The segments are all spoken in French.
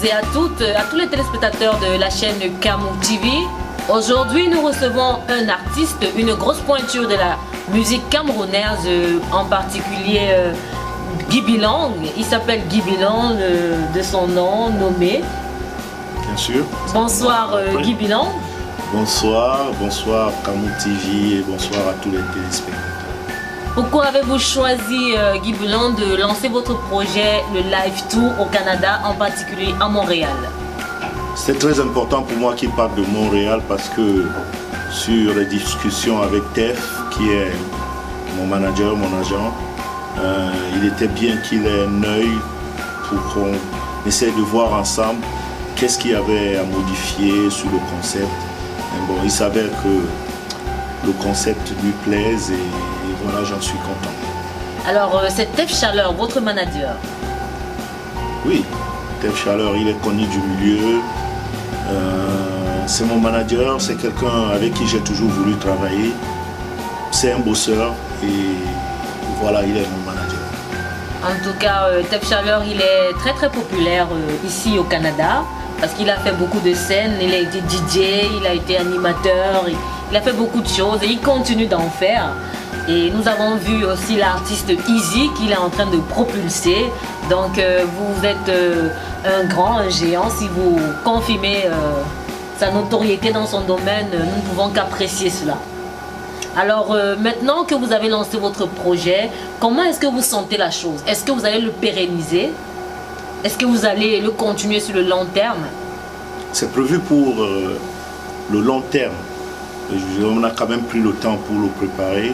et à toutes, à tous les téléspectateurs de la chaîne Camou TV. Aujourd'hui, nous recevons un artiste, une grosse pointure de la musique camerounaise, en particulier Guy Bilang. Il s'appelle Guy Bilang, de son nom nommé. Bien sûr. Bonsoir Guy Bilang. Bonsoir Camou TV et bonsoir à tous les téléspectateurs. Pourquoi avez-vous choisi, Guy Bilang, de lancer votre projet, le Live Tour au Canada, en particulier à Montréal? C'est très important pour moi qu'il parle de Montréal parce que sur les discussions avec Tef, qui est mon manager, mon agent, il était bien qu'il ait un œil pour qu'on essaie de voir ensemble qu'est-ce qu'il y avait à modifier sur le concept. Mais bon, il s'avère que le concept lui plaise et voilà, j'en suis content. Alors, c'est Tef Chaleur, votre manager? Oui, Tef Chaleur, il est connu du milieu. C'est mon manager, c'est quelqu'un avec qui j'ai toujours voulu travailler. C'est un bosseur et voilà, il est mon manager. En tout cas, Tef Chaleur, il est très très populaire ici au Canada parce qu'il a fait beaucoup de scènes, il a été DJ, il a été animateur, il a fait beaucoup de choses et il continue d'en faire. Et nous avons vu aussi l'artiste Easy qu'il est en train de propulser. Donc vous êtes un grand, un géant. Si vous confirmez sa notoriété dans son domaine, nous ne pouvons qu'apprécier cela. Alors maintenant que vous avez lancé votre projet, comment est-ce que vous sentez la chose? Est-ce que vous allez le pérenniser? Est-ce que vous allez le continuer sur le long terme? C'est prévu pour le long terme. On a quand même pris le temps pour le préparer.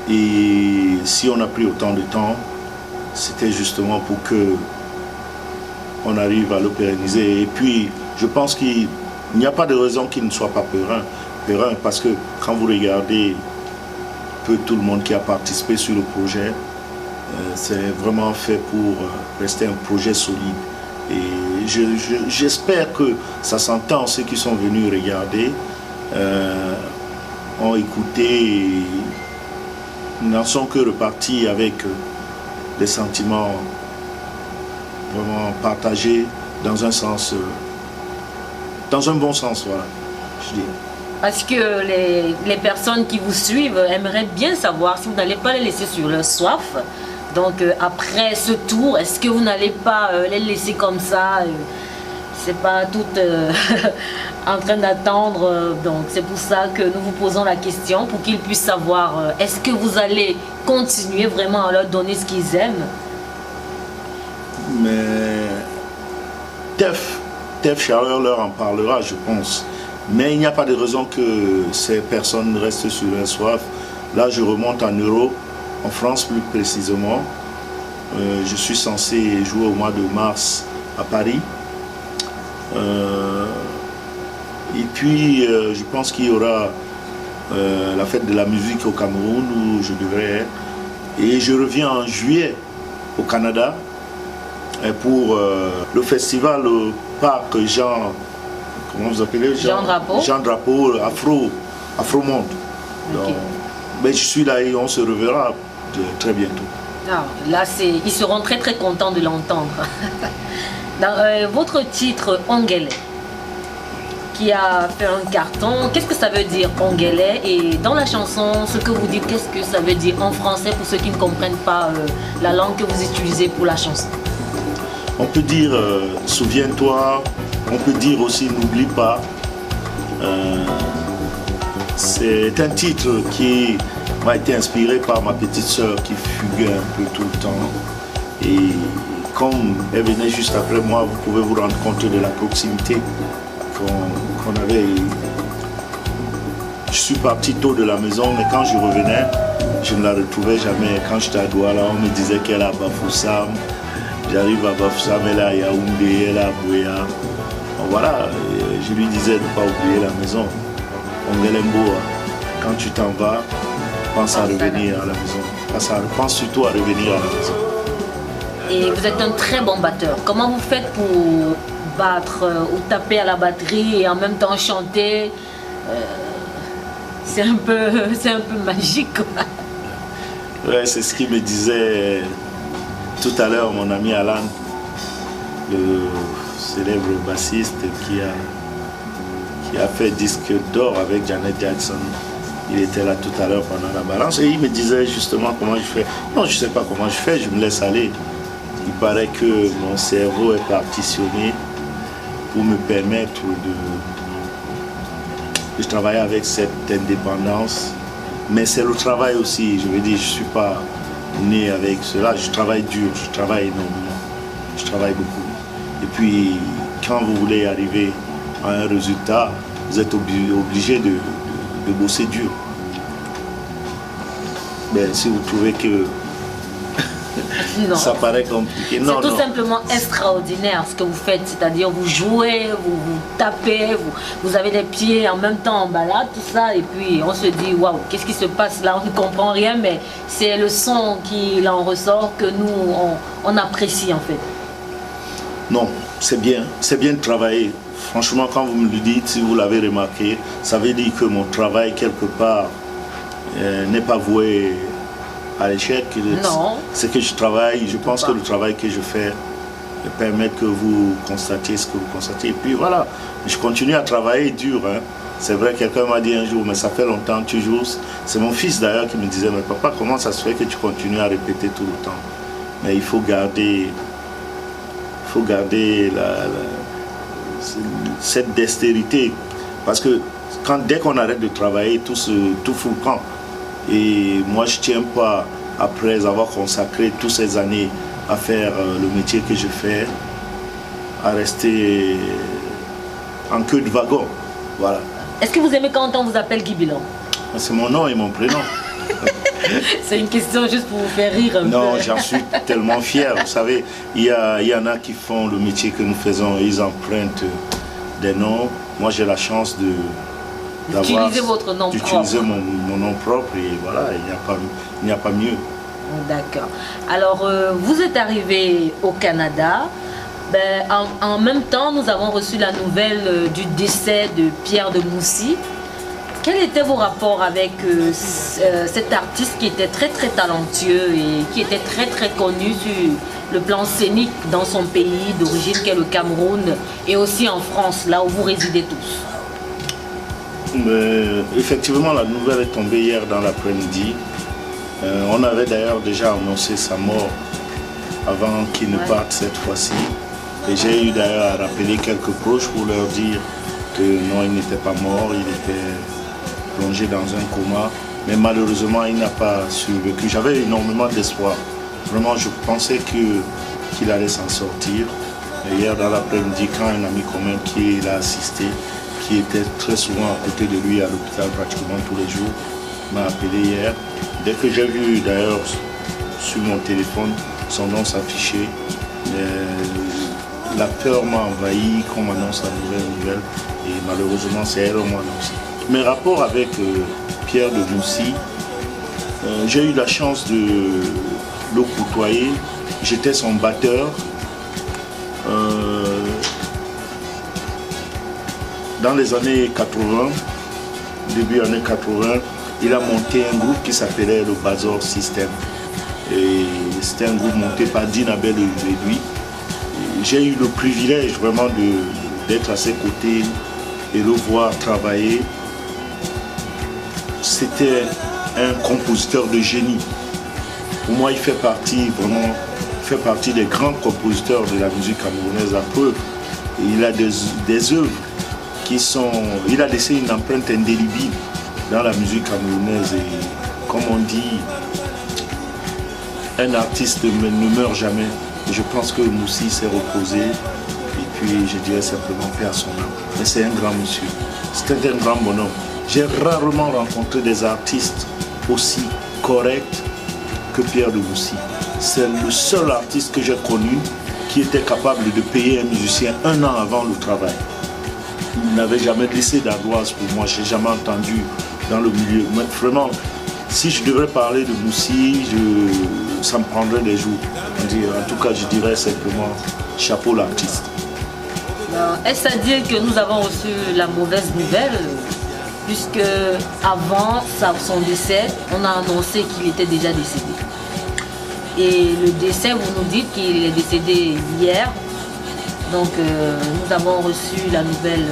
Et si on a pris autant de temps, c'était justement pour que on arrive à le pérenniser. Et puis, je pense qu'il n'y a pas de raison qu'il ne soit pas périn, parce que quand vous regardez peu tout le monde qui a participé sur le projet, c'est vraiment fait pour rester un projet solide. Et j'espère que ça s'entend, ceux qui sont venus regarder, ont écouté et n'en sont que repartis avec des sentiments vraiment partagés dans un sens, dans un bon sens, voilà, je dis. Parce que les personnes qui vous suivent aimeraient bien savoir si vous n'allez pas les laisser sur leur soif. Donc après ce tour, est-ce que vous n'allez pas les laisser comme ça? C'est pas tout en train d'attendre, donc c'est pour ça que nous vous posons la question, pour qu'ils puissent savoir, est-ce que vous allez continuer vraiment à leur donner ce qu'ils aiment? Mais Tef Chaleur leur en parlera, je pense. Mais il n'y a pas de raison que ces personnes restent sur leur soif. Là, je remonte en Europe, en France plus précisément. Je suis censé jouer au mois de mars à Paris. Et puis, je pense qu'il y aura la fête de la musique au Cameroun où je devrais être. Et je reviens en juillet au Canada pour le festival au parc Jean, comment vous appelez? Jean Drapeau. Jean Drapeau, Afro Monde. Okay. Mais je suis là et on se reverra très bientôt. Ah, là, ils seront très très contents de l'entendre. Dans votre titre Ongele, qui a fait un carton, qu'est-ce que ça veut dire Ongele? Et dans la chanson, ce que vous dites, qu'est-ce que ça veut dire en français pour ceux qui ne comprennent pas la langue que vous utilisez pour la chanson? On peut dire souviens-toi, on peut dire aussi n'oublie pas. C'est un titre qui m'a été inspiré par ma petite sœur qui fuguait un peu tout le temps. Et comme elle venait juste après moi, vous pouvez vous rendre compte de la proximité qu'on avait. Je suis parti tôt de la maison, mais quand je revenais, je ne la retrouvais jamais. Quand j'étais à Douala, on me disait qu'elle est à Bafoussam. J'arrive à Bafoussam, elle est à Yaoundé, elle est à Bouya. Voilà, je lui disais de ne pas oublier la maison. Ongelemboa, quand tu t'en vas, pense à revenir à la maison. Pense surtout à revenir à la maison. Et vous êtes un très bon batteur. Comment vous faites pour battre ou taper à la batterie et en même temps chanter? C'est un peu magique, quoi. Ouais, c'est ce qu'il me disait tout à l'heure, mon ami Alan. le célèbre bassiste qui a fait disque d'or avec Janet Jackson. Il était là tout à l'heure pendant la balance et il me disait justement comment je fais. Non, je ne sais pas comment je fais, je me laisse aller. Il paraît que mon cerveau est partitionné pour me permettre de travailler avec cette indépendance. Mais c'est le travail aussi, je veux dire, je ne suis pas né avec cela, je travaille dur, je travaille énormément, je travaille beaucoup. Et puis, quand vous voulez arriver à un résultat, vous êtes obligé de bosser dur. Mais si vous trouvez que ça paraît compliqué, non, c'est tout simplement extraordinaire ce que vous faites, c'est-à-dire vous jouez, vous tapez, vous avez les pieds en même temps en balade, tout ça, et puis on se dit waouh, qu'est-ce qui se passe là, on ne comprend rien, mais c'est le son qui en ressort que nous on apprécie en fait. Non, c'est bien de travailler. Franchement, quand vous me le dites, si vous l'avez remarqué, ça veut dire que mon travail quelque part n'est pas voué à l'échec. Non. C'est que je travaille, je pense que le travail que je fais permet que vous constatiez ce que vous constatez. Et puis voilà, je continue à travailler dur. Hein. C'est vrai, quelqu'un m'a dit un jour, mais ça fait longtemps que tu joues. C'est mon fils d'ailleurs qui me disait, mais papa, comment ça se fait que tu continues à répéter tout le temps? Mais il faut garder cette dextérité. Parce que dès qu'on arrête de travailler, tout fout le camp. Et moi, je ne tiens pas, après avoir consacré toutes ces années à faire le métier que je fais, à rester en queue de wagon. Voilà. Est-ce que vous aimez quand on vous appelle Guy Bilan? C'est mon nom et mon prénom. C'est une question juste pour vous faire rire un peu. Non, j'en suis tellement fier. Vous savez, il y en a qui font le métier que nous faisons et ils empruntent des noms. Moi, j'ai la chance d'utiliser votre nom propre. D'utiliser mon nom propre et voilà, il n'y a pas mieux. D'accord. Alors, vous êtes arrivé au Canada. Ben, en même temps, nous avons reçu la nouvelle du décès de Pierre de Moussy. Quels étaient vos rapports avec cet artiste qui était très très talentueux et qui était très très connu sur le plan scénique dans son pays d'origine qu'est le Cameroun et aussi en France, là où vous résidez tous? Effectivement, la nouvelle est tombée hier dans l'après-midi. On avait d'ailleurs déjà annoncé sa mort avant qu'il ne parte cette fois-ci. Et j'ai eu d'ailleurs à rappeler quelques proches pour leur dire que non, il n'était pas mort, il était plongé dans un coma. Mais malheureusement, il n'a pas survécu. J'avais énormément d'espoir. Vraiment, je pensais qu'il allait s'en sortir. Et hier dans l'après-midi, quand un ami commun qui l'a assisté, qui était très souvent à côté de lui à l'hôpital pratiquement tous les jours, m'a appelé hier. Dès que j'ai vu d'ailleurs sur mon téléphone son nom s'afficher, la peur m'a envahi qu'on m'annonce la nouvelle et malheureusement c'est elle qui m'a annoncé. Mes rapports avec Pierre de Moussy, j'ai eu la chance de le côtoyer. J'étais son batteur. Dans les années 80, début années 80, il a monté un groupe qui s'appelait le Bazor System. Et c'était un groupe monté par Dina Bell et lui. J'ai eu le privilège vraiment d'être à ses côtés et le voir travailler. C'était un compositeur de génie. Pour moi, il fait partie des grands compositeurs de la musique camerounaise à preuve. Il a des œuvres il a laissé une empreinte indélébile dans la musique camerounaise et comme on dit, un artiste ne meurt jamais. Et je pense que Moussy s'est reposé et puis je dirais simplement paix à son âme. Mais c'est un grand monsieur, c'était un grand bonhomme. J'ai rarement rencontré des artistes aussi corrects que Pierre de Moussy. C'est le seul artiste que j'ai connu qui était capable de payer un musicien 1 an avant le travail. Il n'avait jamais glissé d'ardoise pour moi, je n'ai jamais entendu dans le milieu. Mais vraiment, si je devrais parler de Moussy, ça me prendrait des jours. En tout cas, je dirais simplement chapeau l'artiste. Est-ce à dire que nous avons reçu la mauvaise nouvelle, puisque avant son décès, on a annoncé qu'il était déjà décédé. Et le décès, vous nous dites qu'il est décédé hier. Donc nous avons reçu la nouvelle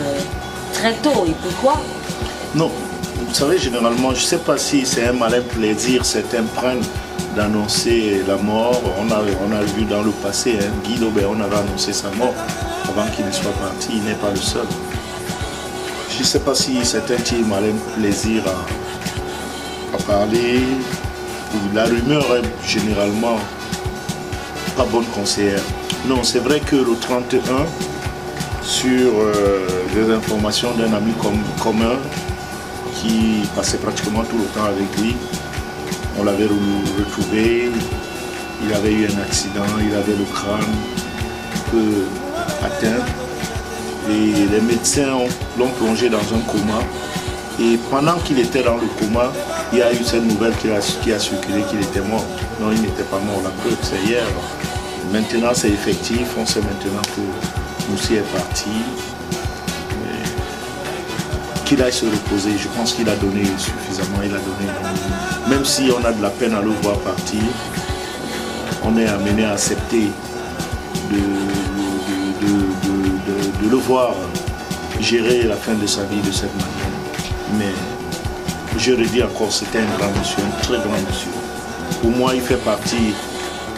très tôt. Et pourquoi? Non, vous savez, généralement, je ne sais pas si c'est un malin plaisir, certains prennent d'annoncer la mort. On a vu dans le passé, hein, Guy Laubert, on avait annoncé sa mort avant qu'il ne soit parti, il n'est pas le seul. Je ne sais pas si certains tirent malin plaisir à parler. La rumeur est généralement pas bonne conseillère. Non, c'est vrai que le 31, sur des informations d'un ami commun qui passait pratiquement tout le temps avec lui, on l'avait retrouvé, il avait eu un accident, il avait le crâne un peu atteint et les médecins l'ont plongé dans un coma. Et pendant qu'il était dans le coma, il y a eu cette nouvelle qui a circulé qu'il était mort. Non, il n'était pas mort, la preuve, c'est hier. Maintenant, c'est effectif, on sait maintenant que Moussi est parti. Qu'il aille se reposer, je pense qu'il a donné suffisamment, il a donné. Même si on a de la peine à le voir partir, on est amené à accepter de le voir gérer la fin de sa vie de cette manière. Mais je le dis encore, c'était un grand monsieur, un très grand monsieur. Pour moi, il fait partie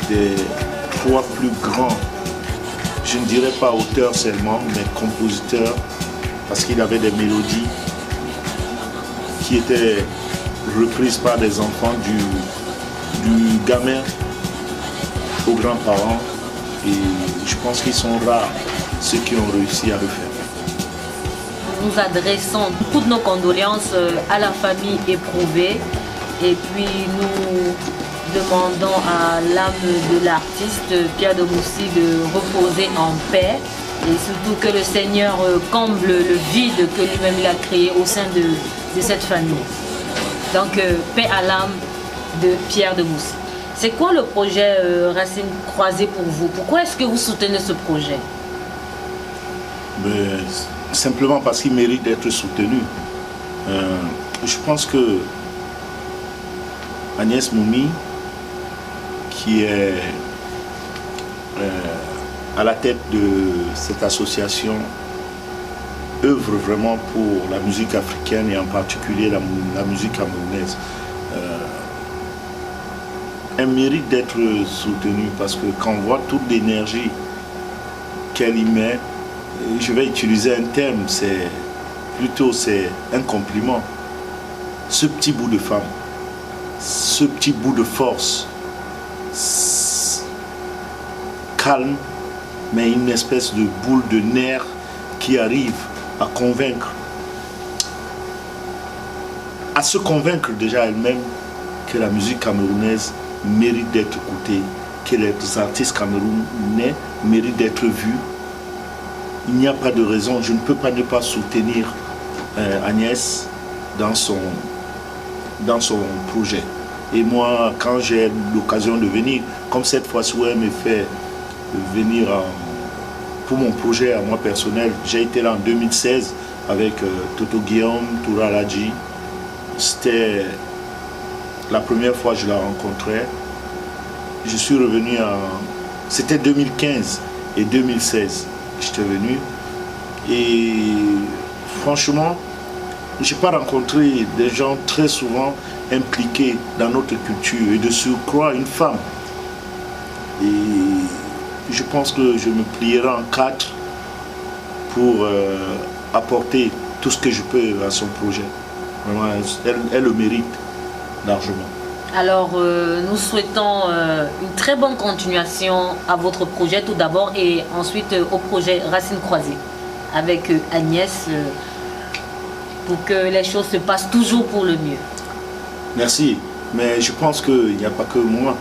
des 3 plus grands, je ne dirais pas auteurs seulement, mais compositeurs, parce qu'il avait des mélodies qui étaient reprises par des enfants du gamin aux grands-parents. Et je pense qu'ils sont rares ceux qui ont réussi à le faire. Nous adressons toutes nos condoléances à la famille éprouvée et puis nous demandons à l'âme de l'artiste Pierre de Moussi de reposer en paix et surtout que le Seigneur comble le vide que lui-même il a créé au sein de cette famille. Donc paix à l'âme de Pierre de Moussi. C'est quoi le projet Racines Croisées pour vous? Pourquoi est-ce que vous soutenez ce projet? Simplement parce qu'il mérite d'être soutenu. Je pense que Agnès Moumi, qui est à la tête de cette association, œuvre vraiment pour la musique africaine et en particulier la musique camerounaise. Elle mérite d'être soutenue parce que quand on voit toute l'énergie qu'elle y met, je vais utiliser un terme, c'est un compliment. Ce petit bout de femme, ce petit bout de force, calme, mais une espèce de boule de nerf qui arrive à convaincre, à se convaincre déjà elle-même que la musique camerounaise mérite d'être écoutée, que les artistes camerounais méritent d'être vus. Il n'y a pas de raison, je ne peux pas ne pas soutenir Agnès dans son projet. Et moi, quand j'ai l'occasion de venir, comme cette fois-ci où elle me fait venir pour mon projet à moi personnel, j'ai été là en 2016 avec Toto Guillaume, Toura Ladji. C'était la première fois que je la rencontrais. Je suis revenu c'était 2015 et 2016. J'étais venu et franchement, je n'ai pas rencontré des gens très souvent impliqués dans notre culture et de surcroît une femme. Et je pense que je me plierai en 4 pour apporter tout ce que je peux à son projet. Vraiment, elle le mérite largement. Alors, nous souhaitons une très bonne continuation à votre projet tout d'abord et ensuite au projet Racines Croisées avec Agnès pour que les choses se passent toujours pour le mieux. Merci, mais je pense qu'il n'y a pas que moi.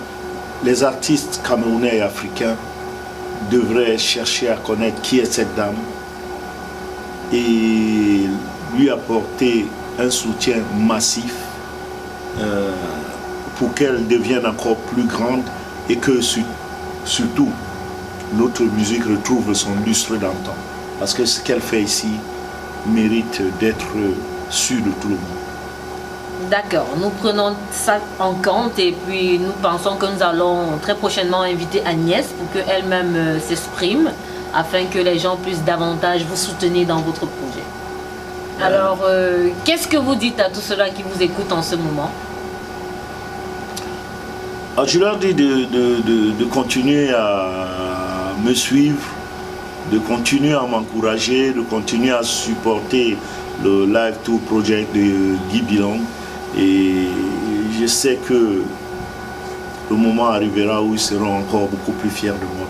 Les artistes camerounais et africains devraient chercher à connaître qui est cette dame et lui apporter un soutien massif pour qu'elle devienne encore plus grande et que surtout notre musique retrouve son lustre d'antan. Parce que ce qu'elle fait ici mérite d'être su de tout le monde. D'accord, nous prenons ça en compte et puis nous pensons que nous allons très prochainement inviter Agnès pour qu'elle-même s'exprime afin que les gens puissent davantage vous soutenir dans votre projet. Alors, qu'est-ce que vous dites à tous ceux-là qui vous écoutent en ce moment? Alors, je leur dis de continuer à me suivre, de continuer à m'encourager, de continuer à supporter le Live Tour Project de Guy Bilong. Et je sais que le moment arrivera où ils seront encore beaucoup plus fiers de moi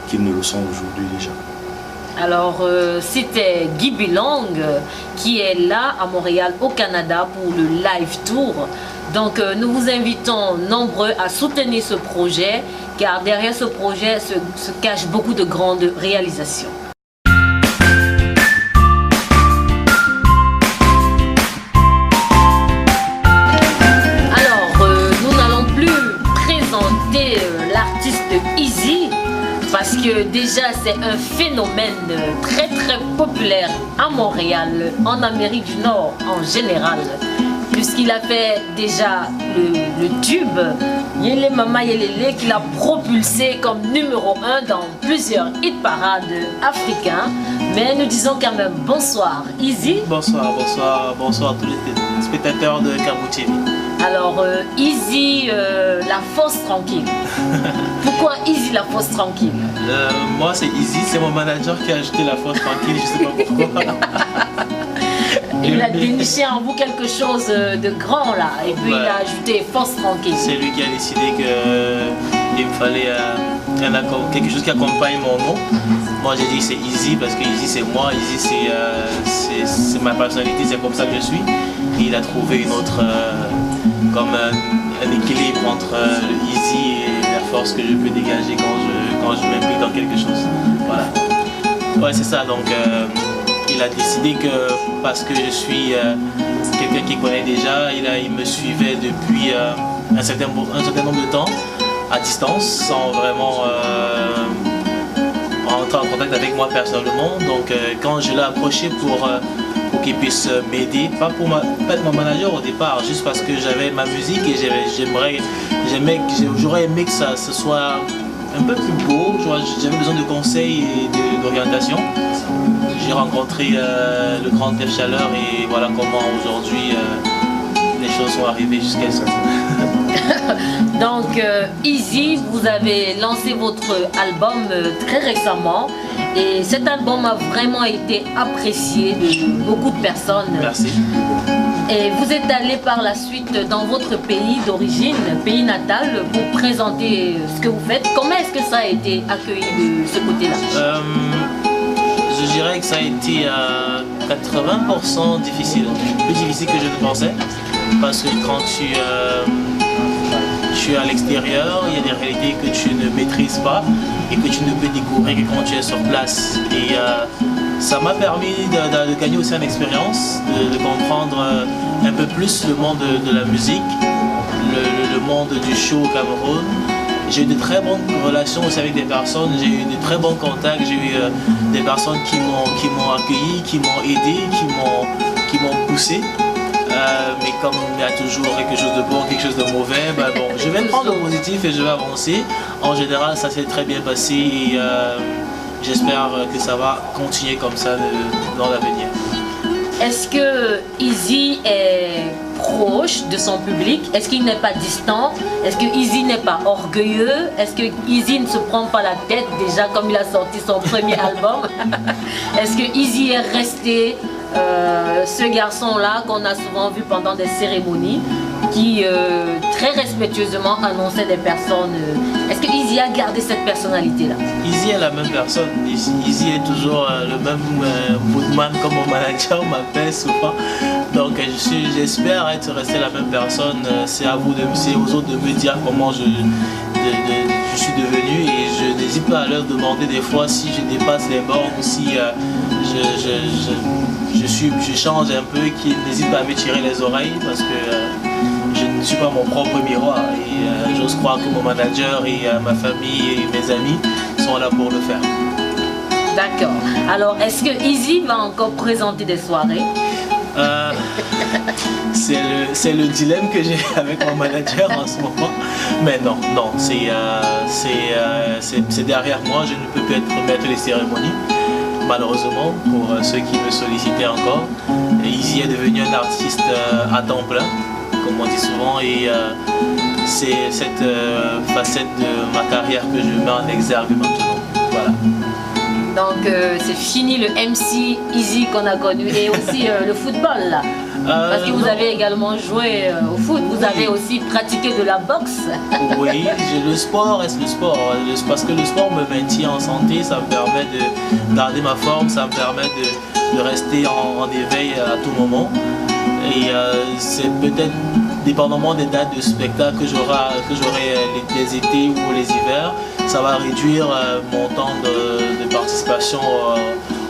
qu'ils ne le sont aujourd'hui déjà. Alors, c'était Guy Bilong qui est là à Montréal, au Canada, pour le Live Tour. Donc, nous vous invitons nombreux à soutenir ce projet, car derrière ce projet se cachent beaucoup de grandes réalisations. Alors, nous n'allons plus présenter l'artiste Easy, parce que déjà c'est un phénomène très populaire à Montréal, en Amérique du Nord en général, puisqu'il a fait déjà le tube Yele Mama Yelele, qu'il a propulsé comme numéro 1 dans plusieurs hit parades africains. Mais nous disons quand même bonsoir Easy. Bonsoir à tous les spectateurs de Kabou TV. Alors Easy, la fosse tranquille. Pourquoi Easy, la fosse tranquille? Moi c'est Easy, c'est mon manager qui a ajouté la fosse tranquille, je sais pas pourquoi. Il a déniché en vous quelque chose de grand là, et puis il a ajouté force tranquille. C'est lui qui a décidé qu'il me fallait quelque chose qui accompagne mon nom. Moi j'ai dit que c'est Easy parce que Easy c'est moi, Easy c'est ma personnalité, c'est comme ça que je suis. Et il a trouvé une autre, comme un équilibre entre le Easy et la force que je peux dégager quand je m'implique dans quelque chose. Voilà. Ouais c'est ça, donc il a décidé que parce que je suis quelqu'un qui connaît déjà, il me suivait depuis un certain nombre de temps à distance sans vraiment entrer en contact avec moi personnellement. Donc quand je l'ai approché pour qu'il puisse m'aider, pas être mon manager au départ, juste parce que j'avais ma musique et j'aurais aimé que ça soit un peu plus beau, j'avais besoin de conseils et d'orientation. J'ai rencontré le grand Def Chaleur et voilà comment aujourd'hui les choses sont arrivées jusqu'à ça. Donc Easy, vous avez lancé votre album très récemment et cet album a vraiment été apprécié de beaucoup de personnes. Merci. Et vous êtes allé par la suite dans votre pays d'origine, pays natal, pour présenter ce que vous faites. Comment est-ce que ça a été accueilli de ce côté-là? Je dirais que ça a été à 80% difficile, plus difficile que je ne pensais, parce que quand tu es à l'extérieur, il y a des réalités que tu ne maîtrises pas et que tu ne peux découvrir que quand tu es sur place. Et ça m'a permis de gagner aussi en expérience, de comprendre un peu plus le monde de la musique, le monde du show au Cameroun. J'ai eu de très bonnes relations aussi avec des personnes, j'ai eu de très bons contacts, j'ai eu des personnes qui m'ont accueilli, qui m'ont aidé, qui m'ont poussé. Mais comme il y a toujours quelque chose de bon, quelque chose de mauvais, bon, je vais prendre le positif et je vais avancer. En général, ça s'est très bien passé et j'espère que ça va continuer comme ça dans l'avenir. Est-ce que Easy est proche de son public? Est-ce qu'il n'est pas distant? Est-ce que Easy n'est pas orgueilleux? Est-ce que Easy ne se prend pas la tête déjà comme il a sorti son premier album? Est-ce que Easy est resté ce garçon-là qu'on a souvent vu pendant des cérémonies qui très respectueusement annonçait des personnes? Est-ce que Easy a gardé cette personnalité-là? Easy est la même personne. Easy est toujours le même Woodman comme mon manager m'appelle souvent. Donc j'espère être resté la même personne. C'est aux autres de me dire comment je suis devenu et je n'hésite pas à leur demander des fois si je dépasse les bornes ou si je change un peu, qu'ils n'hésitent pas à me tirer les oreilles parce que je ne suis pas mon propre miroir et j'ose croire que mon manager et ma famille et mes amis sont là pour le faire. D'accord. Alors, est-ce que Easy va encore présenter des soirées? C'est le dilemme que j'ai avec mon manager en ce moment. Mais non, c'est derrière moi. Je ne peux plus être maître des cérémonies, malheureusement, pour ceux qui me sollicitaient encore. Et Easy est devenu un artiste à temps plein, comme on dit souvent. Et c'est cette facette de ma carrière que je mets en exergue maintenant. Voilà. Donc c'est fini le MC Easy qu'on a connu et aussi le football là. Parce que vous avez également joué au foot, vous avez aussi pratiqué de la boxe. Oui, le sport reste le sport. Parce que le sport me maintient en santé, ça me permet de garder ma forme, ça me permet de rester en éveil à tout moment. Et c'est peut-être dépendamment des dates de spectacle que j'aurai les étés ou les hivers, ça va réduire mon temps de participation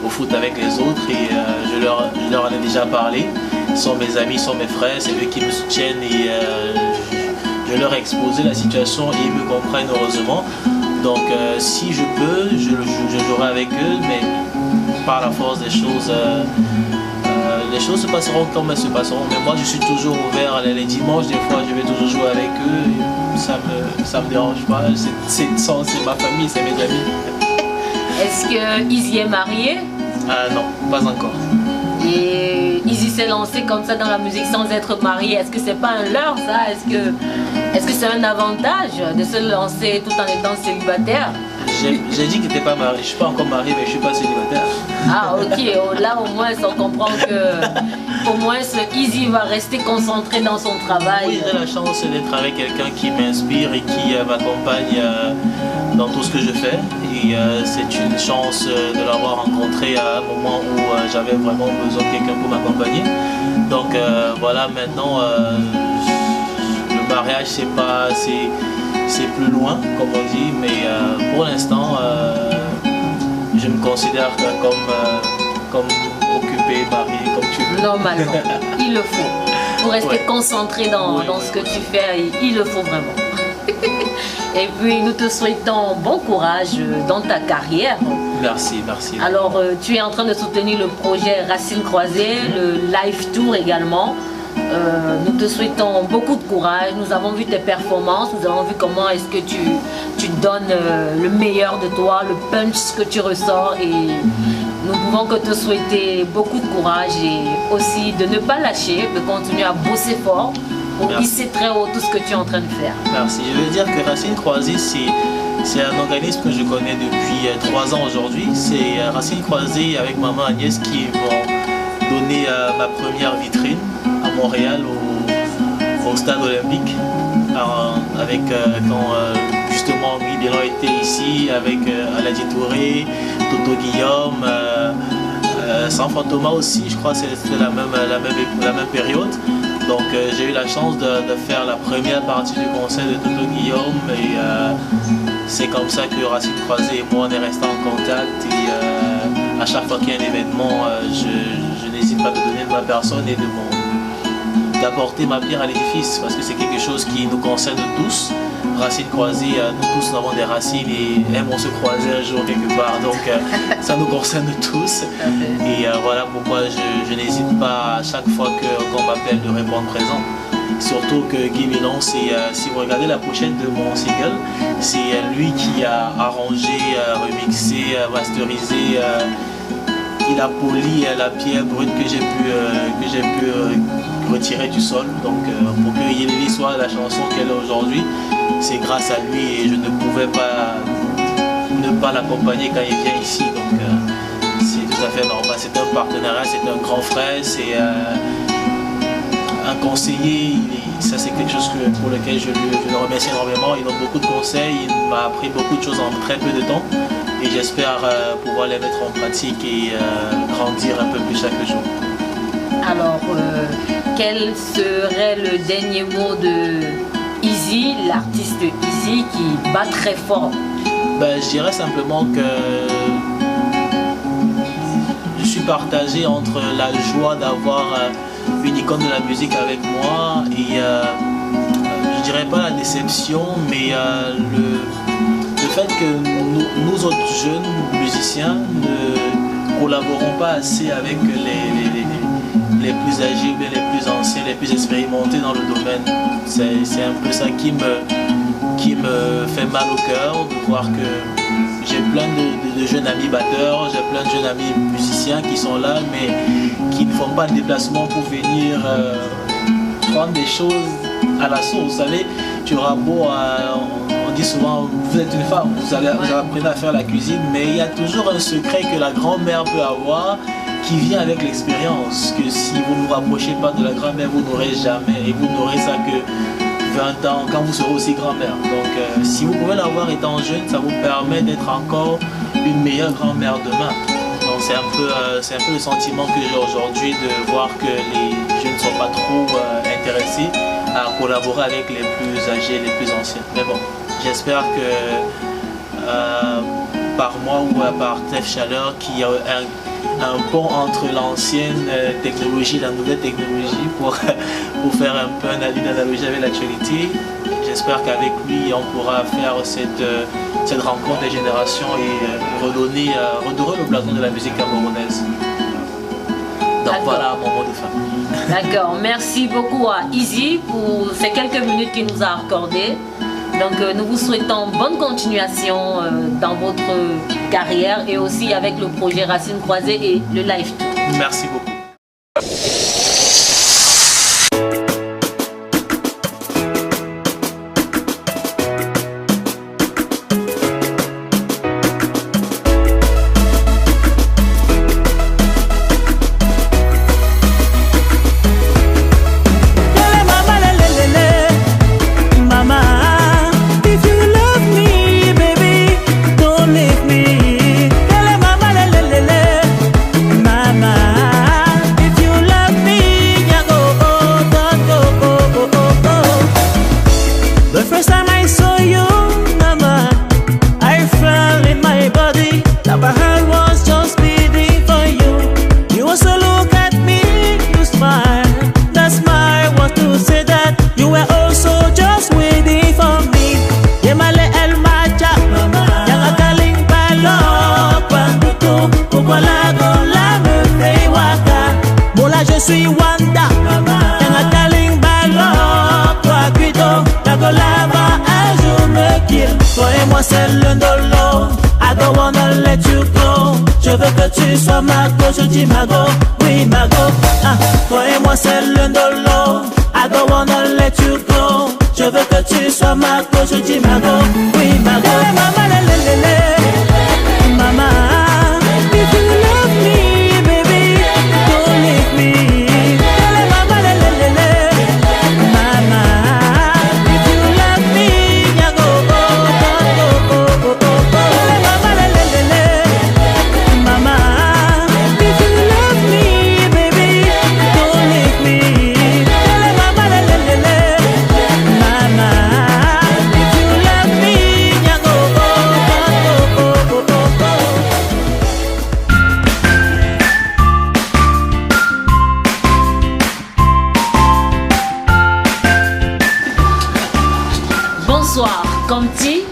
au foot avec les autres et je leur en ai déjà parlé. Ils sont mes amis, ils sont mes frères, c'est eux qui me soutiennent et je leur ai exposé la situation et ils me comprennent heureusement. Donc si je peux, je jouerai avec eux, mais par la force des choses, les choses se passeront comme elles se passeront. Mais moi je suis toujours ouvert, les dimanches des fois je vais toujours jouer avec eux, ça me dérange pas, c'est ma famille, c'est mes amis. Est-ce que Easy est marié? Non, pas encore. Et Easy s'est lancé comme ça dans la musique sans être marié. Est-ce que c'est pas un leurre ça? Est-ce que c'est un avantage de se lancer tout en étant célibataire? J'ai dit que tu n'étais pas marié. Je suis pas encore marié, mais je suis pas célibataire. Ah ok, là au moins on comprend que au moins Easy va rester concentré dans son travail. Oui, j'ai la chance d'être avec quelqu'un qui m'inspire et qui m'accompagne dans tout ce que je fais. Et c'est une chance de l'avoir rencontré à un moment où j'avais vraiment besoin de quelqu'un pour m'accompagner. Donc voilà, maintenant le mariage c'est plus loin, comme on dit, mais pour l'instant, je me considère comme occupé, marié, comme tu veux. Normalement, il le faut. Pour rester concentré dans ce que tu fais, il le faut vraiment. Et puis, nous te souhaitons bon courage dans ta carrière. Merci, merci. Alors, tu es en train de soutenir le projet Racines Croisées, le live tour également. Nous te souhaitons beaucoup de courage, nous avons vu tes performances, nous avons vu comment est-ce que tu donnes le meilleur de toi, le punch que tu ressors et nous pouvons que te souhaiter beaucoup de courage et aussi de ne pas lâcher, de continuer à bosser fort pour hisser très haut tout ce que tu es en train de faire. Merci, je veux dire que Racines Croisées c'est un organisme que je connais depuis 3 ans aujourd'hui, c'est Racines Croisées avec maman Agnès qui vont donner ma première vitrine à Montréal au stade olympique avec quand justement Guy Bellon était ici avec Aladji Touré, Toto Guillaume, Sanfran Thomas aussi, je crois que c'était la même période. Donc j'ai eu la chance de faire la première partie du concert de Toto Guillaume et c'est comme ça que Racines Croisées et moi on est restés en contact et à chaque fois qu'il y a un événement je n'hésite pas de donner de ma personne et d'apporter ma pierre à l'édifice parce que c'est quelque chose qui nous concerne tous. Racines croisées, nous tous avons des racines et aimons se croiser un jour quelque part, donc ça nous concerne tous. Et voilà pourquoi je n'hésite pas à chaque fois qu'on m'appelle de répondre présent. Surtout que Guy Bellon, si vous regardez la pochette de mon single, c'est lui qui a arrangé, remixé, masterisé. Il a poli la pierre brute que j'ai pu retirer du sol. Donc pour que Yelili soit la chanson qu'elle est aujourd'hui, c'est grâce à lui et je ne pouvais pas ne pas l'accompagner quand il vient ici. Donc c'est tout à fait normal. C'est un partenariat, c'est un grand frère, c'est un conseiller. Ça c'est quelque chose pour lequel je le remercie énormément. Il donne beaucoup de conseils, il m'a appris beaucoup de choses en très peu de temps. Et j'espère pouvoir les mettre en pratique et grandir un peu plus chaque jour. Alors, quel serait le dernier mot de Easy, l'artiste Easy qui bat très fort? Je dirais simplement que je suis partagé entre la joie d'avoir une icône de la musique avec moi et je dirais pas la déception, mais le fait que nous autres jeunes musiciens ne collaborons pas assez avec les plus âgés ou bien les plus anciens, les plus expérimentés dans le domaine. C'est un peu ça qui me fait mal au cœur de voir que j'ai plein de jeunes amis batteurs, j'ai plein de jeunes amis musiciens qui sont là mais qui ne font pas de déplacement pour venir prendre des choses à la source. Vous savez, tu auras beau, on dit souvent, vous êtes une femme, vous apprenez à faire la cuisine, mais il y a toujours un secret que la grand-mère peut avoir qui vient avec l'expérience, que si vous ne vous rapprochez pas de la grand-mère, vous n'aurez jamais, et vous n'aurez ça que 20 ans quand vous serez aussi grand-mère. Donc si vous pouvez l'avoir étant jeune, ça vous permet d'être encore une meilleure grand-mère demain. Donc c'est un peu le sentiment que j'ai aujourd'hui de voir que les jeunes ne sont pas trop intéressés à collaborer avec les plus âgés, les plus anciens. Mais bon, j'espère que par moi ou par Tef Chaleur, qu'il y a un pont entre l'ancienne technologie et la nouvelle technologie pour faire un peu une analogie avec l'actualité. J'espère qu'avec lui, on pourra faire cette rencontre des générations et redorer le blason de la musique camerounaise. Donc voilà mon mot de fin. D'accord, merci beaucoup à Easy pour ces quelques minutes qu'il nous a accordées. Donc nous vous souhaitons bonne continuation dans votre carrière et aussi avec le projet Racines Croisées et le Live Tour. Merci beaucoup. Je suis Wanda, Yanga Kaling Balo, toi Guido, Dago Lava, un jour me kill. Toi et moi c'est le dolo, I don't wanna let you go. Je veux que tu sois ma go, je dis ma go, oui ma go. Toi et moi c'est le dolo, I don't wanna let you go. Je veux que tu sois ma go, je dis ma go, oui ma go. Mama lelelele, mama, if you love me, baby, don't leave me.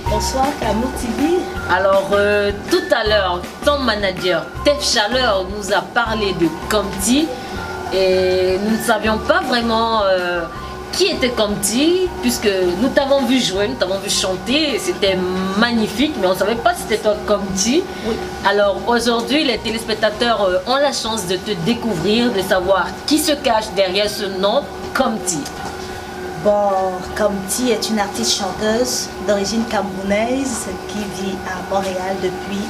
Bonsoir Camou TV. Alors tout à l'heure, ton manager Tef Chaleur nous a parlé de Comty et nous ne savions pas vraiment qui était Comty puisque nous t'avons vu jouer, nous t'avons vu chanter, c'était magnifique mais on ne savait pas si c'était toi Comty. Oui. Alors aujourd'hui les téléspectateurs ont la chance de te découvrir, de savoir qui se cache derrière ce nom Comty. Bon, Comty est une artiste chanteuse d'origine camerounaise qui vit à Montréal depuis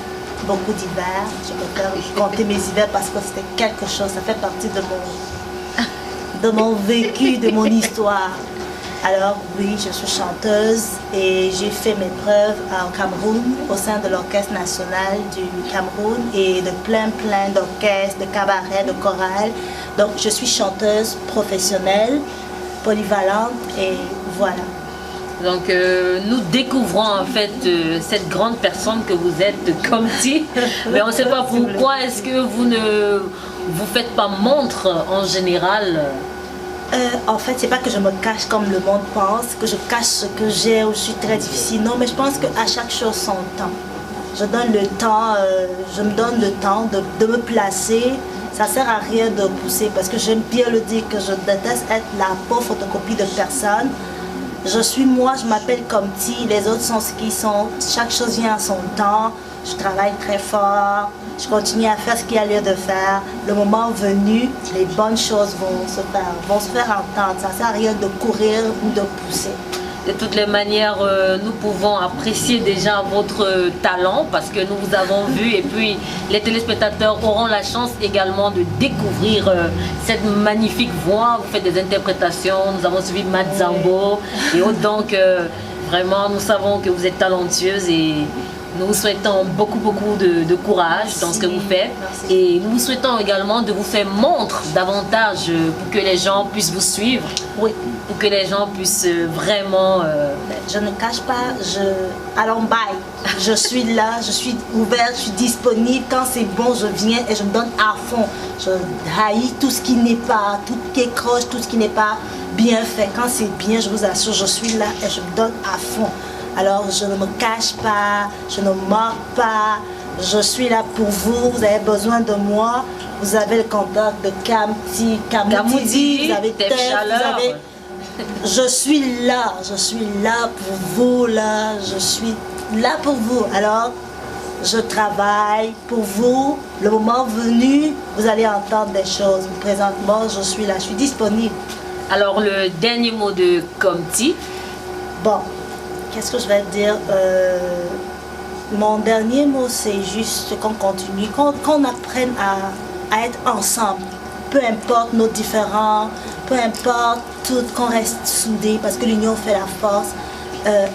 beaucoup d'hivers. Je préfère compter mes hivers parce que c'était quelque chose, ça fait partie de mon vécu, de mon histoire. Alors oui, je suis chanteuse et j'ai fait mes preuves au Cameroun, au sein de l'Orchestre national du Cameroun et de plein d'orchestres, de cabarets, de chorales. Donc je suis chanteuse professionnelle, polyvalente et voilà. Donc nous découvrons en fait cette grande personne que vous êtes, Comty, mais on ne sait pas pourquoi est-ce que vous ne vous faites pas montre en général. En fait, c'est pas que je me cache comme le monde pense, que je cache ce que j'ai ou je suis très difficile. Non, mais je pense qu'à chaque chose son temps. Je donne le temps, je me donne le temps de me placer. ça sert à rien de pousser parce que j'aime bien le dire que je déteste être la pauvre photocopie de personne. Je suis moi, je m'appelle Comty, les autres sont ce qu'ils sont. Chaque chose vient à son temps. Je travaille très fort. Je continue à faire ce qu'il y a lieu de faire. Le moment venu, les bonnes choses vont se faire entendre. Ça ne sert à rien de courir ou de pousser. De toutes les manières, nous pouvons apprécier déjà votre talent parce que nous vous avons vu et puis les téléspectateurs auront la chance également de découvrir cette magnifique voix. Vous faites des interprétations, nous avons suivi Matt Zambo et autres, donc vraiment nous savons que vous êtes talentueuse et nous vous souhaitons beaucoup de courage dans ce que vous faites. Merci. Et nous vous souhaitons également de vous faire montre davantage pour que les gens puissent vous suivre. Oui. Pour que les gens puissent vraiment... Je ne cache pas, allons bye. Je suis là, je suis ouverte, je suis disponible. Quand c'est bon, je viens et je me donne à fond. Je haïs tout ce qui n'est pas, tout ce qui est croche, tout ce qui n'est pas bien fait. Quand c'est bien, je vous assure, je suis là et je me donne à fond. Alors je ne me cache pas, je ne mords pas, je suis là pour vous, vous avez besoin de moi, vous avez le contact de Kamoudi, vous avez Tef, Chaleur. vous avez... Je suis là pour vous, là, je suis là pour vous. Alors je travaille pour vous, le moment venu, vous allez entendre des choses. Présentement, je suis là, je suis disponible. Alors le dernier mot de Comty. Bon. Qu'est-ce que je vais dire? Mon dernier mot, c'est juste qu'on continue, qu'on apprenne à être ensemble. Peu importe nos différends, peu importe tout, qu'on reste soudés parce que l'union fait la force.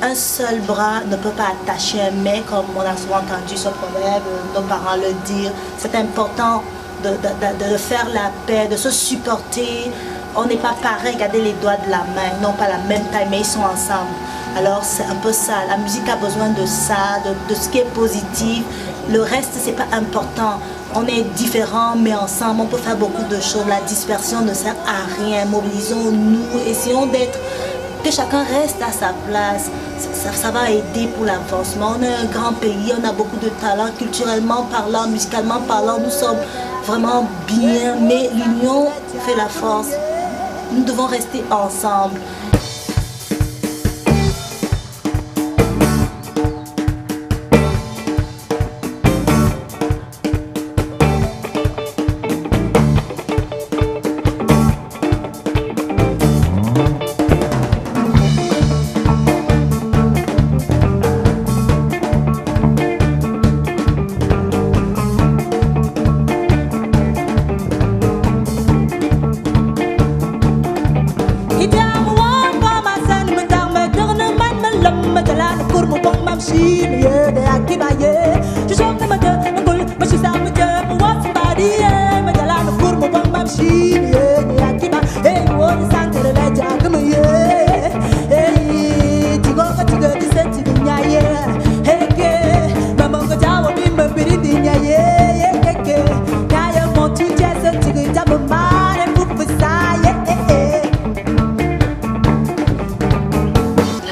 Un seul bras ne peut pas attacher un mec, comme on a souvent entendu ce proverbe, nos parents le dire. C'est important de faire la paix, de se supporter. On n'est pas pareil, regardez les doigts de la main, ils n'ont pas la même taille, mais ils sont ensemble. Alors c'est un peu ça, la musique a besoin de ça, de ce qui est positif. Le reste, c'est pas important. On est différents, mais ensemble, on peut faire beaucoup de choses. La dispersion ne sert à rien. Mobilisons-nous, essayons d'être, que chacun reste à sa place. Ça va aider pour l'avancement. On est un grand pays, on a beaucoup de talent, culturellement parlant, musicalement parlant. Nous sommes vraiment bien, mais l'union fait la force. Nous devons rester ensemble.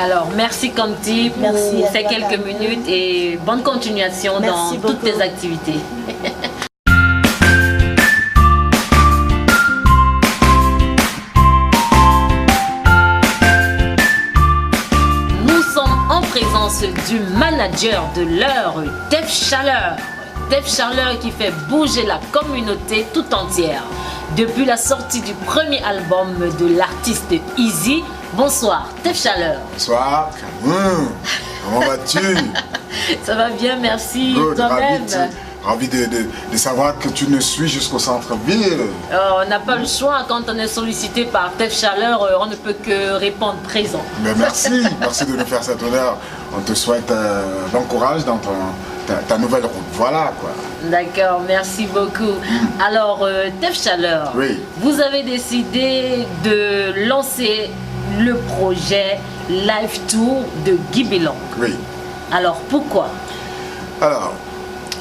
Alors, merci Comty pour ces quelques minutes et bonne continuation dans toutes tes activités. Nous sommes en présence du manager de l'heure, Tef Chaleur. Tef Chaleur qui fait bouger la communauté tout entière. Depuis la sortie du premier album de l'artiste Easy. Bonsoir, Tef Chaleur. Bonsoir, comment vas-tu? Ça va bien, merci. Good, toi-même. Ravi de savoir que tu nous suis jusqu'au centre-ville. On n'a pas le choix, quand on est sollicité par Tef Chaleur, on ne peut que répondre présent. Mais merci, merci de nous faire cet honneur. On te souhaite bon courage dans ta nouvelle route. Voilà quoi. D'accord, merci beaucoup. Alors, Tef Chaleur, oui. Vous avez décidé de lancer le projet Live Tour de Guy Bilong. Oui. Alors, pourquoi? Alors,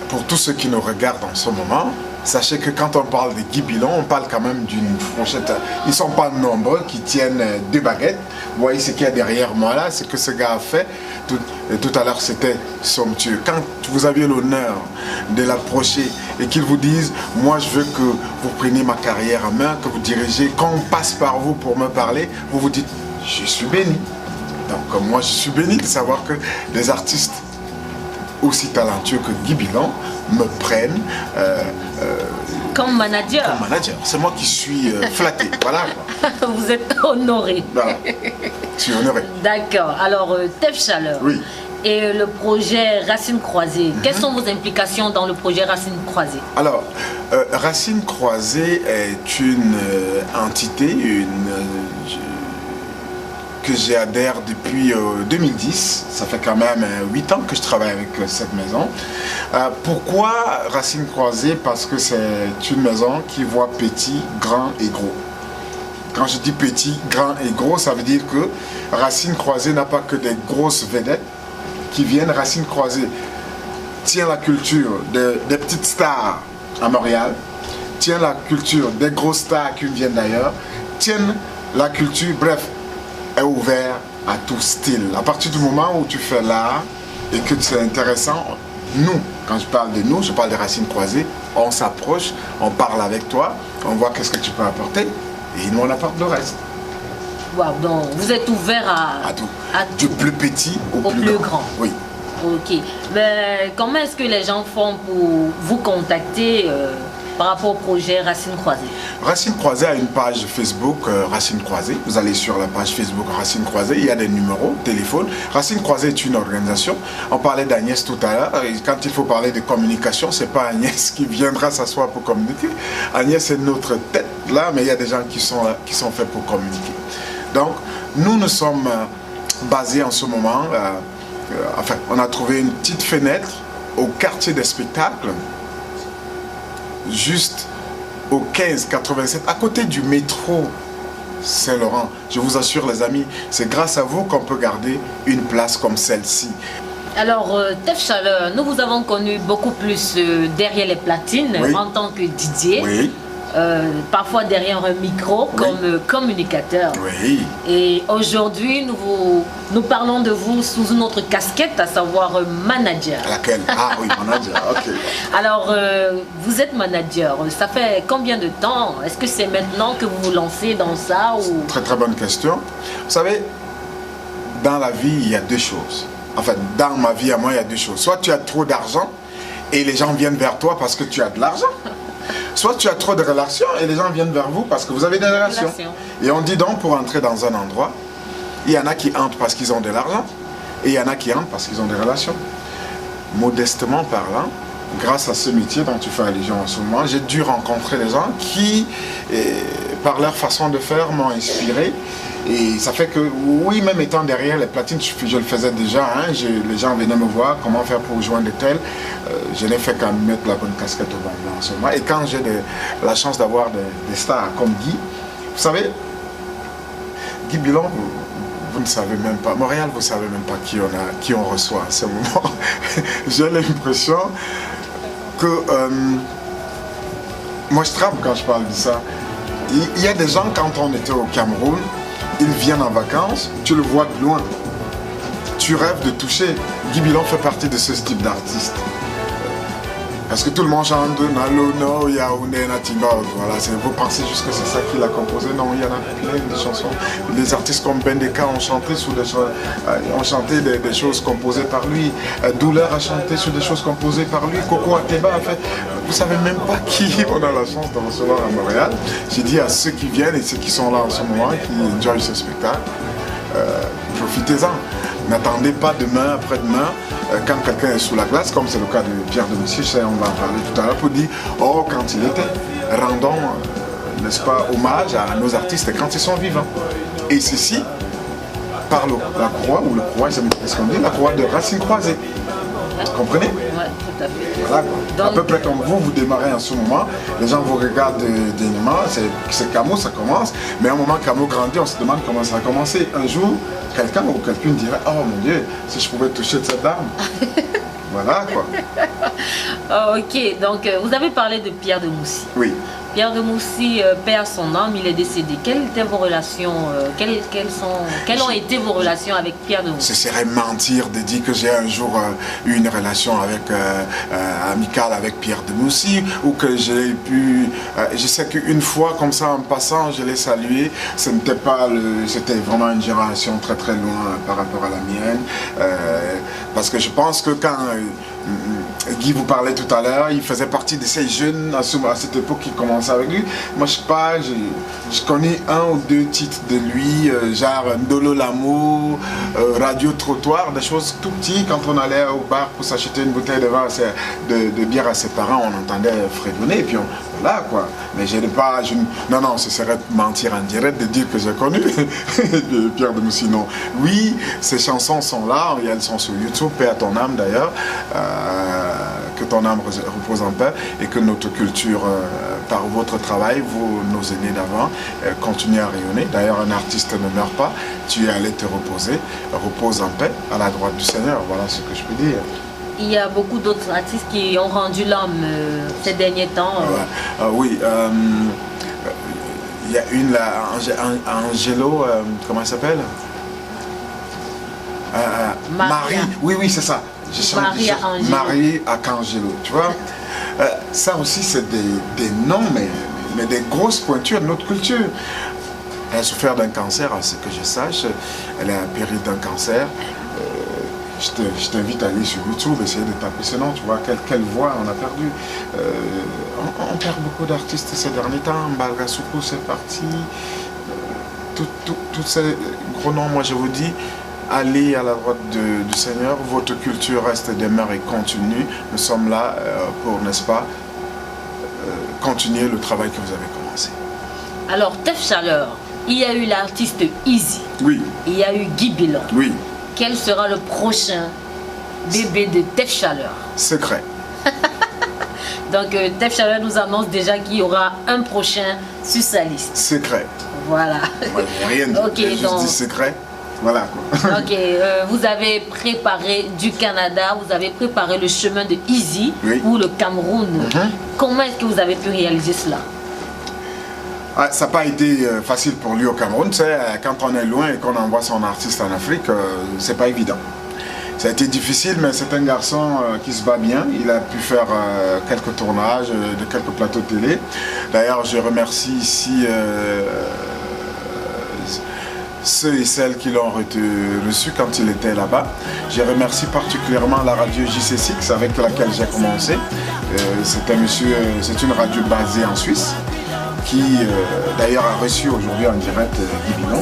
pour tous ceux qui nous regardent en ce moment, sachez que quand on parle de Guy Bilong, on parle quand même d'une fourchette. Ils ne sont pas nombreux qui tiennent 2 baguettes. Vous voyez ce qu'il y a derrière moi là, ce que ce gars a fait. Tout à l'heure, c'était somptueux. Quand vous aviez l'honneur de l'approcher et qu'ils vous disent, moi je veux que vous preniez ma carrière en main, que vous dirigez, quand on passe par vous pour me parler, vous vous dites, je suis béni. Donc moi je suis béni de savoir que des artistes aussi talentueux que Guy Bilan me prennent comme manager. Comme manager. C'est moi qui suis flatté. Voilà. Vous êtes honoré. Voilà. Je suis honoré. D'accord. Alors, Tef Chaleur. Oui. Et le projet Racines Croisées. Quelles sont vos implications dans le projet Racines Croisées? Alors, Racines Croisées est une entité, que j'adhère depuis 2010. Ça fait quand même 8 ans que je travaille avec cette maison. Pourquoi Racines Croisées? Parce que c'est une maison qui voit petit, grand et gros. Quand je dis petit, grand et gros, ça veut dire que Racines Croisées n'a pas que des grosses vedettes qui viennent. Racines Croisées tient la culture des petites stars à Montréal, tient la culture des grosses stars qui viennent d'ailleurs, tiennent la culture, bref, est ouvert à tout style. À partir du moment où tu fais l'art et que c'est intéressant, nous, quand je parle de nous, je parle des Racines Croisées, on s'approche, on parle avec toi, on voit qu'est-ce que tu peux apporter et nous on apporte le reste. Wow, donc vous êtes ouvert à tout. À Du tout. plus petit au plus grand. Oui. Ok. Mais comment est-ce que les gens font pour vous contacter par rapport au projet Racines Croisées? Racines Croisées a une page Facebook Racines Croisées. Vous allez sur la page Facebook Racines Croisées, il y a des numéros, téléphone. Racines Croisées est une organisation. On parlait d'Agnès tout à l'heure. Quand il faut parler de communication, c'est pas Agnès qui viendra s'asseoir pour communiquer. Agnès est notre tête là, mais il y a des gens qui sont là, qui sont faits pour communiquer. Donc, nous sommes basés en ce moment. Enfin, on a trouvé une petite fenêtre au quartier des spectacles, juste au 1587, à côté du métro Saint-Laurent. Je vous assure les amis, c'est grâce à vous qu'on peut garder une place comme celle-ci. Alors, Tef Chaleur, nous vous avons connu beaucoup plus derrière les platines, Oui. en tant que DJ, Oui, parfois derrière un micro comme communicateur. oui. Et aujourd'hui, nous parlons de vous sous une autre casquette, à savoir manager. Laquelle? Ah oui, manager, ok. Alors, vous êtes manager, ça fait combien de temps? Est-ce que c'est maintenant que vous vous lancez dans ça ou... Très très bonne question. Vous savez, dans la vie, il y a deux choses. Enfin, dans ma vie à moi, il y a deux choses. Soit tu as trop d'argent et les gens viennent vers toi parce que tu as de l'argent. Soit tu as trop de relations et les gens viennent vers vous parce que vous avez des relations. Et on dit donc, pour entrer dans un endroit, il y en a qui entrent parce qu'ils ont de l'argent et il y en a qui entrent parce qu'ils ont des relations. Modestement parlant, grâce à ce métier dont tu fais allusion en ce moment, j'ai dû rencontrer des gens qui, par leur façon de faire, m'ont inspiré. Et ça fait que, oui, même étant derrière les platines, je le faisais déjà. Hein, les gens venaient me voir, comment faire pour joindre tel. Je n'ai fait qu'à mettre la bonne casquette au bon moment en ce moment. Et quand j'ai la chance d'avoir des stars comme Guy, vous savez, Guy Bilan, vous ne savez même pas, Montréal, vous ne savez même pas qui on reçoit à ce moment. J'ai l'impression que, moi je tremble quand je parle de ça. Il y a des gens, quand on était au Cameroun, ils viennent en vacances, tu le vois de loin. Tu rêves de toucher. Guy Bilan fait partie de ce type d'artiste. Parce que tout le monde chante Nalono, Yaoundé, Natimba. Voilà, vous pensez juste que c'est ça qu'il a composé? Non, il y en a plein de chansons. Les artistes comme Bendeka ont chanté des choses composées par lui. Douleur a chanté sur des choses composées par lui. Coco Ateba a fait. Vous savez même pas qui on a la chance de recevoir à Montréal. J'ai dit à ceux qui viennent et ceux qui sont là en ce moment, qui enjoy ce spectacle, profitez-en. N'attendez pas demain, après-demain, quand quelqu'un est sous la glace, comme c'est le cas de Pierre de Messier, on va en parler tout à l'heure, pour dire, oh, quand il était, rendons, n'est-ce pas, hommage à nos artistes quand ils sont vivants. Et ceci, par la croix, ou le croix, c'est ce qu'on dit, la croix de Racines Croisées. Vous comprenez? Oui, tout à fait. Voilà, Donc, à peu près comme vous démarrez en ce moment, les gens vous regardent dignement, c'est Camo, ça commence, mais à un moment Camo grandit, on se demande comment ça a commencé. Un jour, quelqu'un ou quelqu'une dirait, oh mon Dieu, si je pouvais toucher de cette dame. Voilà quoi. ok, donc vous avez parlé de Pierre de Moussy. Oui. Pierre de Moussi perd son âme, il est décédé. Quelles étaient vos relations quelles ont été vos relations avec Pierre de Moussi? Ce serait mentir de dire que j'ai un jour eu une relation amicale avec Pierre de Moussi, ou que j'ai pu... je sais qu'une fois, comme ça, en passant, je l'ai salué. C'était vraiment une génération très très loin par rapport à la mienne. Parce que je pense que quand... Guy vous parlait tout à l'heure, il faisait partie de ces jeunes à cette époque qui commençaient avec lui. Moi je sais pas, je connais 1 ou 2 titres de lui, genre Ndolo L'amour, Radio Trottoir, des choses tout petites. Quand on allait au bar pour s'acheter une bouteille de bière à ses parents, on entendait fredonner et puis voilà quoi. Mais je n'ai pas, non, ce serait mentir en direct de dire que j'ai connu Pierre de Moussi, non. Oui, ces chansons sont là, elles sont sur YouTube, paix à ton âme d'ailleurs. Que ton âme repose en paix et que notre culture, par votre travail, nos aînés d'avant, continue à rayonner. D'ailleurs, un artiste ne meurt pas, tu es allé te reposer, repose en paix à la droite du Seigneur, voilà ce que je peux dire. Il y a beaucoup d'autres artistes qui ont rendu l'âme ces derniers temps. Oui, il y a une là, Angelo, comment elle s'appelle? Marie, oui, c'est ça. Marie Arcangelo, tu vois. Ça aussi, c'est des noms, mais des grosses pointures de notre culture. Elle a souffert d'un cancer, à ce que je sache. Elle a péri d'un cancer. Je t'invite à aller sur YouTube, essayer de taper ce nom, tu vois, quelle voix on a perdu. On perd beaucoup d'artistes ces derniers temps. Mbalga Soukou, c'est parti. Tous ces gros noms, moi je vous dis, allez à la droite du Seigneur, votre culture reste, demeure et continue. Nous sommes là pour, n'est-ce pas, continuer le travail que vous avez commencé. Alors, Tef Chaleur, il y a eu l'artiste Easy. Oui. Il y a eu Guy Bilan. Oui. Quel sera le prochain bébé de Tef Chaleur? Secret. Donc, Tef Chaleur nous annonce déjà qu'il y aura un prochain sur sa liste. Secret. Voilà. Ouais, rien dit. Ok, j'ai juste dit secret. Voilà quoi. Ok, vous avez préparé du Canada, vous avez préparé le chemin de Easy pour le Cameroun. Comment est-ce que vous avez pu réaliser cela? Ça n'a pas été facile pour lui au Cameroun. Tu sais, quand on est loin et qu'on envoie son artiste en Afrique, c'est pas évident. Ça a été difficile, mais c'est un garçon qui se bat bien. Il a pu faire quelques tournages de quelques plateaux de télé. D'ailleurs, je remercie ici ceux et celles qui l'ont reçu quand il était là-bas. Je remercie particulièrement la radio JC6 avec laquelle j'ai commencé. C'est une radio basée en Suisse qui d'ailleurs a reçu aujourd'hui en direct Guy Bilan.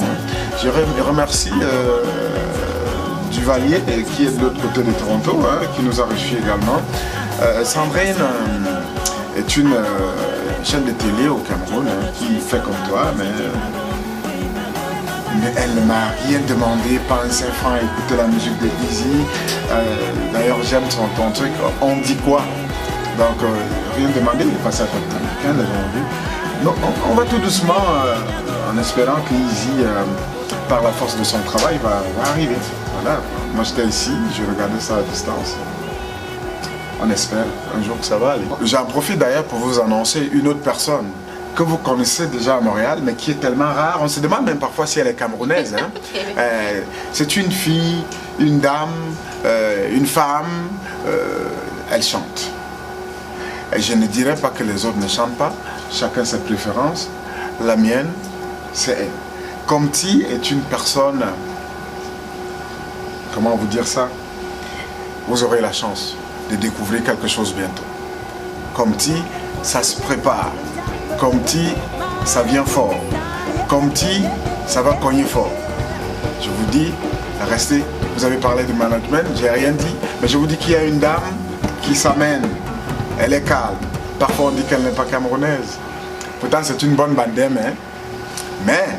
Je remercie Duvalier qui est de l'autre côté de Toronto, qui nous a reçus également. Sandrine est une chaîne de télé au Cameroun qui fait comme toi, mais elle ne m'a rien demandé, pas un seul franc à écouter la musique de Easy. D'ailleurs, j'aime ton truc, on dit quoi? Donc, rien demandé, il est passé à côté. Quelqu'un l'a vu. Donc, on va tout doucement, en espérant que Easy, par la force de son travail, va arriver. Voilà. Moi, j'étais ici, je regardais ça à distance. On espère un jour que ça va aller. J'en profite d'ailleurs pour vous annoncer une autre personne que vous connaissez déjà à Montréal, mais qui est tellement rare. On se demande même parfois si elle est camerounaise. C'est une fille, une dame, une femme. Elle chante. Et je ne dirais pas que les autres ne chantent pas. Chacun ses préférences. La mienne, c'est elle. Comti est une personne... Comment vous dire ça? Vous aurez la chance de découvrir quelque chose bientôt. Comti, ça se prépare. Comti, ça vient fort. Comti, ça va cogner fort. Je vous dis, restez. Vous avez parlé de management, j'ai rien dit. Mais je vous dis qu'il y a une dame qui s'amène. Elle est calme. Parfois on dit qu'elle n'est pas camerounaise. Pourtant c'est une bonne bandème, hein? Mais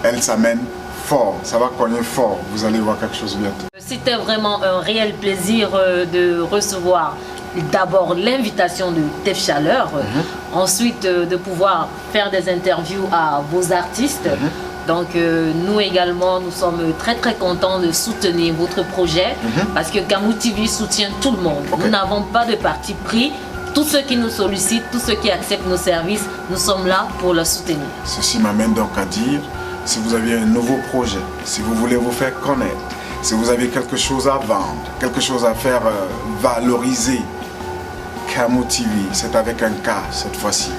elle s'amène fort. Ça va cogner fort. Vous allez voir quelque chose bientôt. C'était vraiment un réel plaisir de recevoir d'abord l'invitation de Tef Chaleur, ensuite de pouvoir faire des interviews à vos artistes. Donc nous également, nous sommes très très contents de soutenir votre projet parce que Kamou TV soutient tout le monde. Nous n'avons pas de parti pris. tous ceux qui nous sollicitent, tous ceux qui acceptent nos services, nous sommes là pour les soutenir. Ceci m'amène donc à dire, si vous avez un nouveau projet, si vous voulez vous faire connaître, si vous avez quelque chose à vendre, quelque chose à faire valoriser, Kamou TV, c'est avec un K cette fois-ci.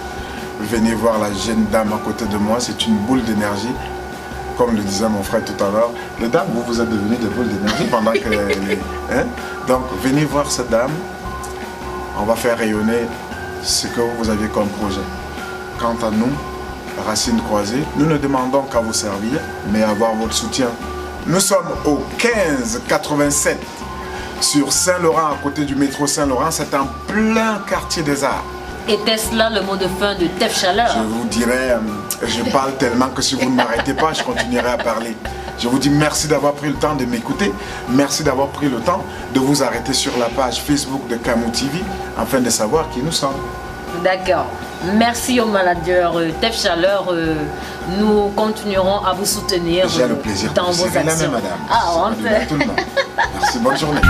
Venez voir la jeune dame à côté de moi, c'est une boule d'énergie. Comme le disait mon frère tout à l'heure, les dames, vous êtes devenues des boules d'énergie pendant que hein? Donc venez voir cette dame, on va faire rayonner ce que vous avez comme projet. Quant à nous, Racines Croisées, nous ne demandons qu'à vous servir, mais à avoir votre soutien. Nous sommes au 1587 sur Saint-Laurent, à côté du métro Saint-Laurent, c'est en plein quartier des Arts. Était-ce là le mot de fin de Tef Chaleur? Je vous dirais, je parle tellement que si vous ne m'arrêtez pas, je continuerai à parler. Je vous dis merci d'avoir pris le temps de m'écouter. Merci d'avoir pris le temps de vous arrêter sur la page Facebook de Kamou TV afin de savoir qui nous sommes. D'accord. Merci au manager Tef Chaleur. Nous continuerons à vous soutenir J'ai le plaisir dans de vous vos serrer actions. la main, madame. Ah, on Salut à tout le monde. Merci, bonne journée.